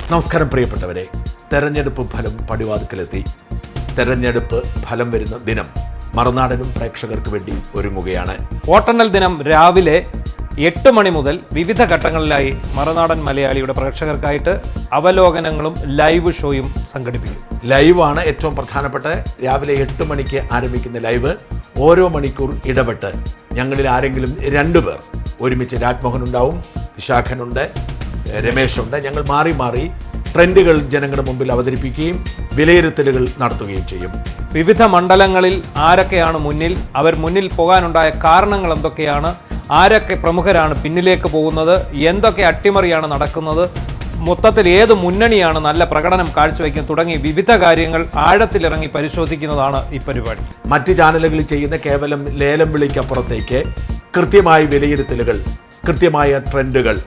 നമസ്കാരം പ്രിയപ്പെട്ടവരെ, തെരഞ്ഞെടുപ്പ് ഫലം പടിവാതിക്കലെത്തി. തെരഞ്ഞെടുപ്പ് ഫലം വരുന്ന ദിനം മറുനാടനും പ്രേക്ഷകർക്ക് വേണ്ടി ഒരുങ്ങുകയാണ്. വോട്ടെണ്ണൽ ദിനം രാവിലെ 8 മണി മുതൽ വിവിധ ഘട്ടങ്ങളിലായി മറുനാടൻ മലയാളിയുടെ പ്രേക്ഷകർക്കായിട്ട് അവലോകനങ്ങളും ലൈവ് ഷോയും സംഘടിപ്പിക്കും. ലൈവാണ് ഏറ്റവും പ്രധാനപ്പെട്ട. രാവിലെ 8 മണിക്ക് ആരംഭിക്കുന്ന ലൈവ് ഓരോ മണിക്കൂർ ഇടപെട്ട് ഞങ്ങളിൽ ആരെങ്കിലും 2 പേർ ഒരുമിച്ച്, രാജ്മോഹൻ ഉണ്ടാവും, വിശാഖനുണ്ട്, രമേശുണ്ട്, ഞങ്ങൾ മാറി മാറി ട്രെൻഡുകൾ ജനങ്ങളുടെ മുമ്പിൽ അവതരിപ്പിക്കുകയും വിലയിരുത്തലുകൾ നടത്തുകയും ചെയ്യും. വിവിധ മണ്ഡലങ്ങളിൽ ആരൊക്കെയാണ് മുന്നിൽ, അവർ മുന്നിൽ പോകാനുണ്ടായ കാരണങ്ങൾ എന്തൊക്കെയാണ്, ആരൊക്കെ പ്രമുഖരാണ് പിന്നിലേക്ക് പോകുന്നത്, എന്തൊക്കെ അട്ടിമറിയാണ് നടക്കുന്നത്, മൊത്തത്തിൽ ഏത് മുന്നണിയാണ് നല്ല പ്രകടനം കാഴ്ചവെക്കുന്നത് തുടങ്ങി വിവിധ കാര്യങ്ങൾ ആഴത്തിലിറങ്ങി പരിശോധിക്കുന്നതാണ് ഈ പരിപാടി. മറ്റ് ചാനലുകളിൽ ചെയ്യുന്ന കേവലം ലേലം വിളിക്കപ്പുറത്തേക്ക് കൃത്യമായ വിലയിരുത്തലുകൾ, കൃത്യമായ ട്രെൻഡുകൾ,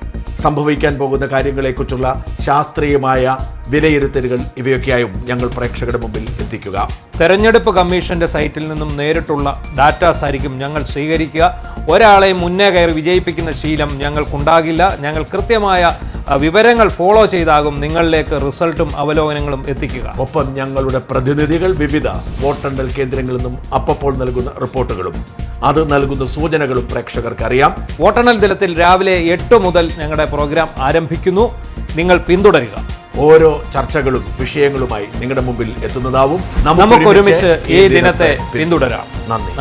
സംഭവിക്കാൻ പോകുന്ന കാര്യങ്ങളെക്കുറിച്ചുള്ള ശാസ്ത്രീയമായ വിലയിരുത്തലുകൾ ഇവയൊക്കെയായും ഞങ്ങൾ പ്രേക്ഷകരുടെ മുമ്പിൽ എത്തിക്കുക. തെരഞ്ഞെടുപ്പ് കമ്മീഷന്റെ സൈറ്റിൽ നിന്നും നേരിട്ടുള്ള ഡാറ്റാസ് ആയിരിക്കും ഞങ്ങൾ സ്വീകരിക്കുക. ഒരാളെ മുന്നേ കയറി വിജയിപ്പിക്കുന്ന ശീലം ഞങ്ങൾക്കുണ്ടാകില്ല. ഞങ്ങൾ കൃത്യമായ വിവരങ്ങൾ ഫോളോ ചെയ്താകും നിങ്ങളിലേക്ക് റിസൾട്ടും അവലോകനങ്ങളും എത്തിക്കുക. ഒപ്പം ഞങ്ങളുടെ പ്രതിനിധികൾ വിവിധ വോട്ടെണ്ണൽ കേന്ദ്രങ്ങളിൽ നിന്നും അപ്പോൾ നൽകുന്ന റിപ്പോർട്ടുകളും അത് നൽകുന്ന സൂചനകളും പ്രേക്ഷകർക്ക് അറിയാം. വോട്ടെണ്ണൽ ദിനത്തിൽ രാവിലെ 8 മുതൽ ഞങ്ങളുടെ പ്രോഗ്രാം ആരംഭിക്കുന്നു. നിങ്ങൾ പിന്തുടരുക. ഓരോ ചർച്ചകളും വിഷയങ്ങളുമായി നിങ്ങളുടെ മുമ്പിൽ എത്തുന്നതാവും. നമുക്കൊരുമിച്ച് ഈ ദിനത്തെ പിന്തുടരാം. നന്ദി.